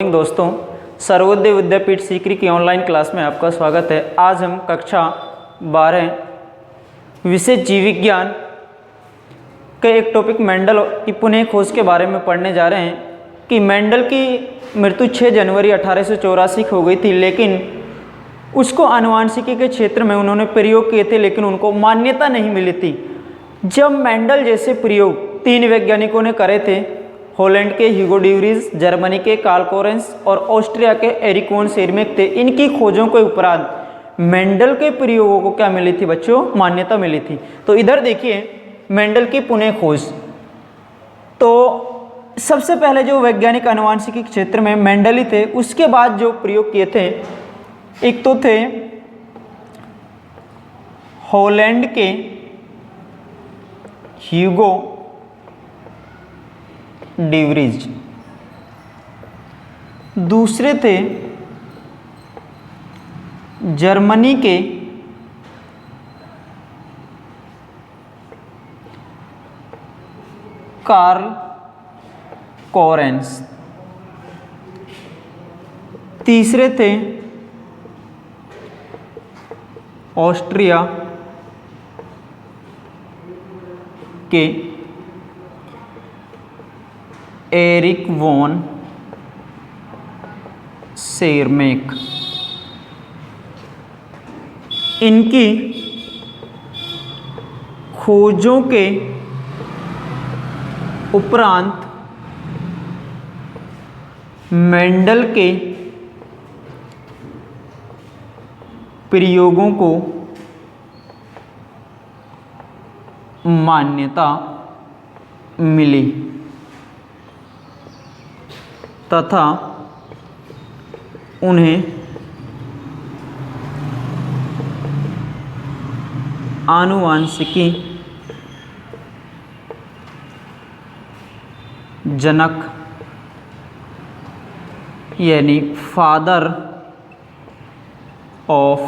दोस्तों, सर्वोदय विद्यापीठ सीकरी की online class में आपका स्वागत है। आज हम कक्षा 12 विषय जीव विज्ञान के एक टॉपिक मेंडल की पुनः खोज के बारे में पढ़ने जा रहे हैं कि मेंडल की मृत्यु 6 जनवरी 1884 को हो गई थी, लेकिन उसको आनुवांशिकी के क्षेत्र में उन्होंने प्रयोग किए थे, लेकिन उनको मान्यता नहीं मिली थी। जब मेंडल जैसे प्रयोग 3 वैज्ञानिकों ने करे थे, हॉलैंड के ह्यूगो ड्यूरिस, जर्मनी के कार्ल कोरेंस और ऑस्ट्रिया के एरिक वॉन शेरमेक थे। इनकी खोजों के उपरांत मेंडल के प्रयोगों को क्या मिली थी बच्चों? मान्यता मिली थी। तो इधर देखिए मेंडल की पुनः खोज। तो सबसे पहले जो वैज्ञानिक आनुवांशिकी के क्षेत्र में मेंडल ही थे, उसके बाद जो प्रयोग किए थे, एक तो थे हॉलैंड के ह्यूगो ड्यूरिस, दूसरे थे जर्मनी के कार्ल कोरेंस, तीसरे थे ऑस्ट्रिया के एरिक वॉन शेरमेक। इनकी खोजों के उपरांत मेंडल के प्रयोगों को मान्यता मिली तथा उन्हें आनुवांशिकी जनक यानी फादर ऑफ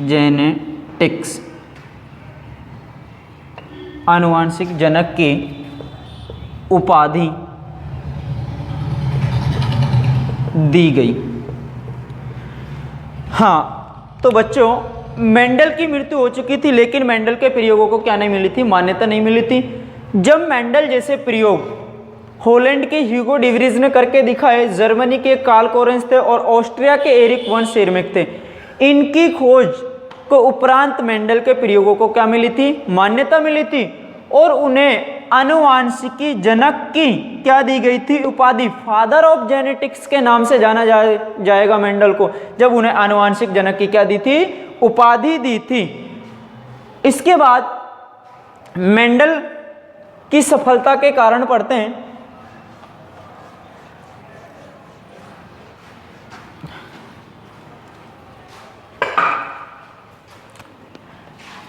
जेनेटिक्स, आनुवांशिक जनक की उपाधि दी गई। हाँ, तो बच्चों मेंडल की मृत्यु हो चुकी थी, लेकिन मेंडल के प्रयोगों को क्या नहीं मिली थी? मान्यता नहीं मिली थी। जब मेंडल जैसे प्रयोग हॉलैंड के ह्यूगो ड्यूरिस ने करके दिखाए, जर्मनी के कार्ल कोरेंस थे और ऑस्ट्रिया के एरिक वॉन शेरमेक थे, इनकी खोज को उपरांत मेंडल के प्रयोगों को क्या मिली थी? मान्यता मिली थी और उन्हें आनुवांशिकी जनक की क्या दी गई थी? उपाधि। फादर ऑफ जेनेटिक्स के नाम से जाना जाएगा मेंडल को, जब उन्हें आनुवांशिक जनक की क्या दी थी? उपाधि दी थी। इसके बाद मेंडल की सफलता के कारण पढ़ते हैं।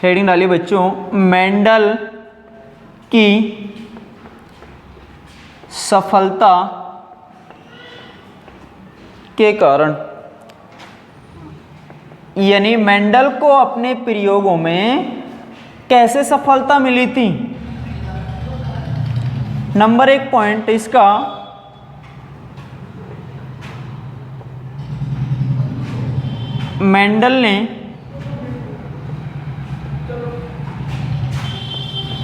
हेडिंग डालिए बच्चों, मेंडल की सफलता के कारण, यानी मेंडल को अपने प्रयोगों में कैसे सफलता मिली थी। नंबर 1 पॉइंट इसका, मेंडल ने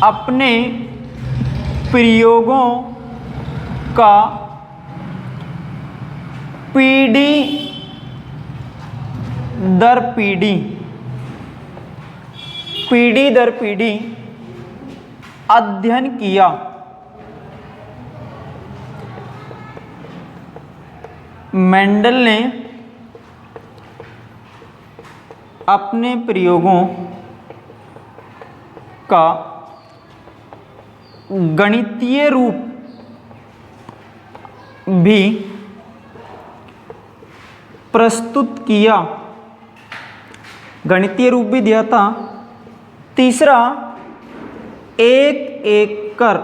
अपने प्रयोगों का पीढ़ी दर पीढ़ी अध्ययन किया। मेंडल ने अपने प्रयोगों का गणितीय रूप भी प्रस्तुत किया, गणितीय रूप भी दिया था। तीसरा, एक एक कर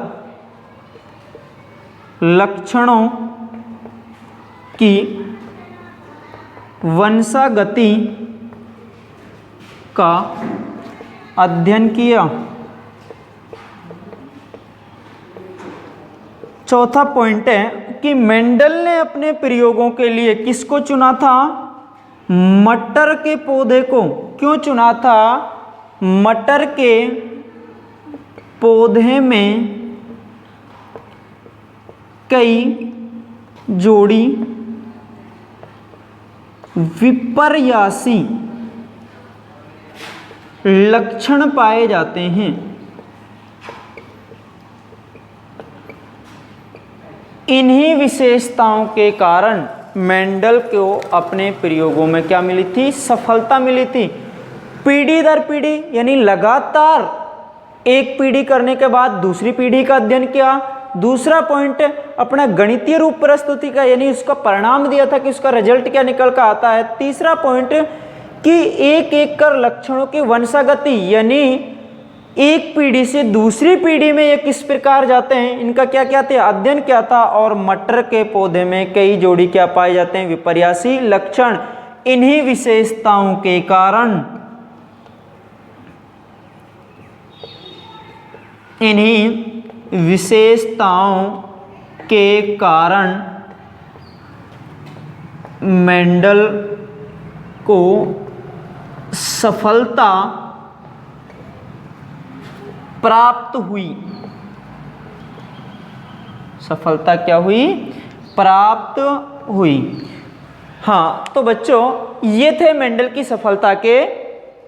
लक्षणों की वंशागति का अध्ययन किया। चौथा पॉइंट है कि मेंडल ने अपने प्रयोगों के लिए किसको चुना था? मटर के पौधे को। क्यों चुना था? मटर के पौधे में कई जोड़ी विपर्यासी लक्षण पाए जाते हैं। इन्हीं विशेषताओं के कारण मेंडल को अपने प्रयोगों में क्या मिली थी? सफलता मिली थी। पीढ़ी दर पीढ़ी यानी लगातार एक पीढ़ी करने के बाद दूसरी पीढ़ी का अध्ययन किया। दूसरा पॉइंट अपना गणितीय रूप प्रस्तुति का, यानी उसका परिणाम दिया था कि उसका रिजल्ट क्या निकल कर आता है। तीसरा पॉइंट कि एक एक कर लक्षणों की वंशागति, यानी एक पीढ़ी से दूसरी पीढ़ी में ये किस प्रकार जाते हैं, इनका क्या क्या था? अध्ययन क्या था। और मटर के पौधे में कई जोड़ी क्या पाए जाते हैं? विपर्यासी लक्षण। इन्हीं विशेषताओं के कारण मेंडल को सफलता प्राप्त हुई। सफलता क्या हुई? प्राप्त हुई। हाँ, तो बच्चों ये थे मेंडल की सफलता के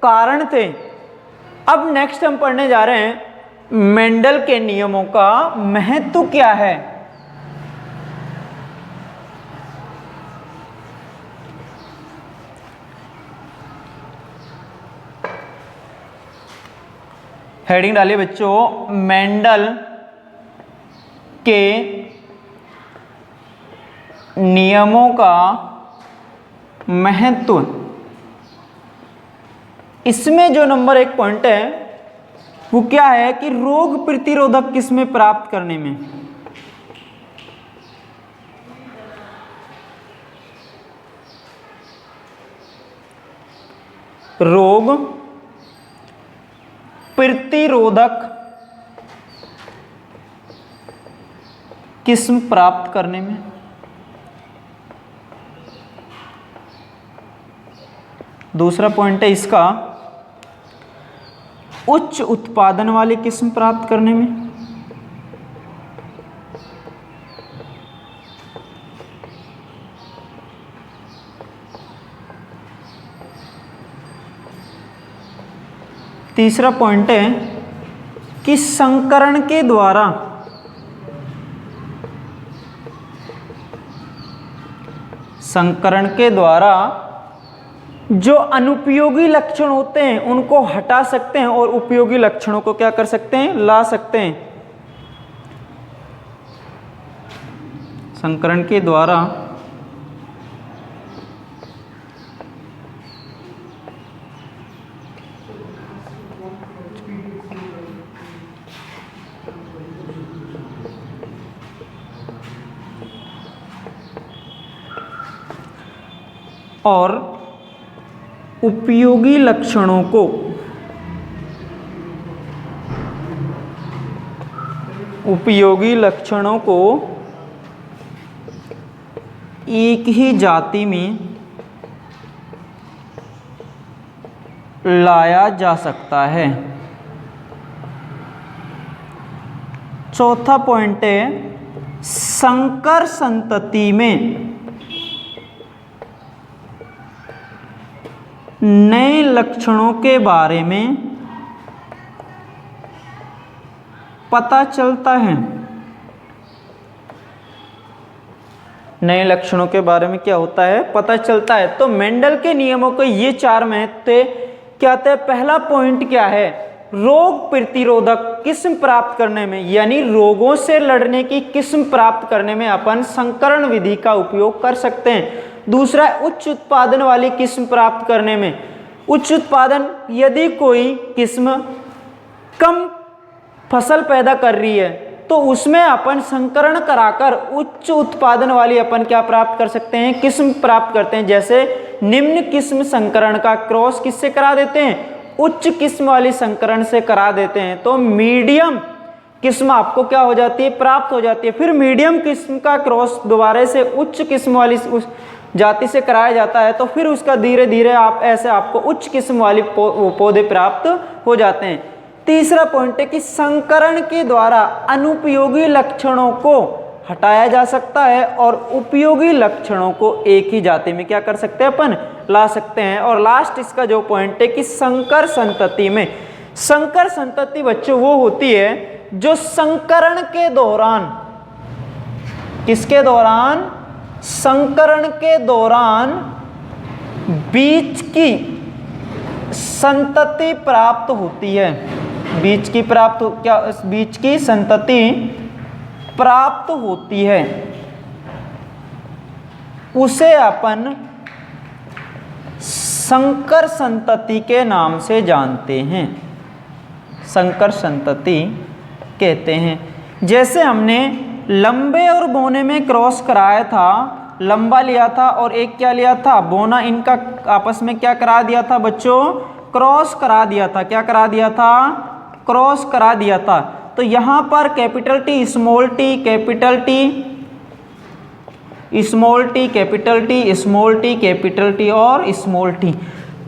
कारण थे। अब नेक्स्ट हम पढ़ने जा रहे हैं मेंडल के नियमों का महत्व क्या है। हेडिंग डालिए बच्चों, मेंडल के नियमों का महत्व। इसमें जो नंबर 1 पॉइंट है वो क्या है कि रोग प्रतिरोधक किस्में प्राप्त करने में। रोग प्रतिरोधक किस्म प्राप्त करने में। दूसरा पॉइंट है इसका उच्च उत्पादन वाली किस्म प्राप्त करने में। तीसरा पॉइंट है कि संकरण के द्वारा जो अनुपयोगी लक्षण होते हैं उनको हटा सकते हैं और उपयोगी लक्षणों को क्या कर सकते हैं? ला सकते हैं। संकरण के द्वारा और उपयोगी लक्षणों को एक ही जाति में लाया जा सकता है। चौथा पॉइंट है संकर संतति में नए लक्षणों के बारे में पता चलता है। नए लक्षणों के बारे में क्या होता है? पता चलता है। तो मेंडल के नियमों के ये 4 महत्व क्या थे? पहला पॉइंट क्या है? रोग प्रतिरोधक किस्म प्राप्त करने में, यानी रोगों से लड़ने की किस्म प्राप्त करने में अपन संकरण विधि का उपयोग कर सकते हैं। दूसरा, उच्च उत्पादन वाली किस्म प्राप्त करने में। उच्च उत्पादन, यदि कोई किस्म कम फसल पैदा कर रही है तो उसमें अपन संकरण कराकर उच्च उत्पादन वाली अपन क्या प्राप्त कर सकते हैं? किस्म प्राप्त करते हैं। जैसे निम्न किस्म संकरण का क्रॉस किससे करा देते हैं? उच्च किस्म वाली संकरण से करा देते हैं। तो मीडियम किस्म आपको क्या हो जाती है, प्राप्त हो जाती है। फिर मीडियम किस्म का क्रॉस दोबारा से उच्च किस्म वाली उस जाति से कराया जाता है, तो फिर उसका धीरे धीरे आप ऐसे आपको उच्च किस्म वाली पौधे प्राप्त हो जाते हैं। तीसरा पॉइंट है कि संकरण के द्वारा अनुपयोगी लक्षणों को हटाया जा सकता है और उपयोगी लक्षणों को एक ही जाति में क्या कर सकते हैं, अपन ला सकते हैं। और लास्ट इसका जो पॉइंट है कि संकर संतति में, संकर संतति बच्चों वो होती है जो संकरण के दौरान, किसके दौरान, संकरण के दौरान बीज की संतति प्राप्त होती है, बीज की प्राप्त क्या, बीज की संतति प्राप्त होती है, उसे अपन संकर संतति के नाम से जानते हैं, संकर संतति कहते हैं। जैसे हमने लंबे और बोने में क्रॉस कराया था, लंबा लिया था और एक क्या लिया था, बोना, इनका आपस में क्या करा दिया था बच्चों, क्रॉस करा दिया था। क्या करा दिया था, क्रॉस करा दिया था। तो यहां पर capital T, small T, capital T, small T, capital T, small T, capital T और स्मॉल टी।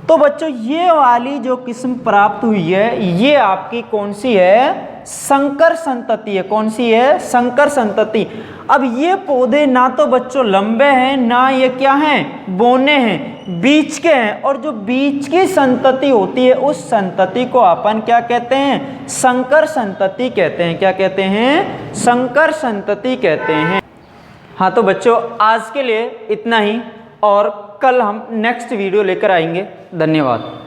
तो बच्चों ये वाली जो किस्म प्राप्त हुई है, ये आपकी कौन सी है, संकर संतति है। कौन सी है, संकर संतति। अब ये पौधे ना तो बच्चों लंबे हैं, ना ये क्या हैं, बोने हैं, बीच के हैं। और जो बीच की संतति होती है, उस संतति को अपन क्या कहते हैं, संकर संतति कहते हैं। क्या कहते हैं, संकर संतति कहते हैं। हाँ तो बच्चों आज के लिए इतना ही, और कल हम नेक्स्ट वीडियो लेकर आएंगे। धन्यवाद।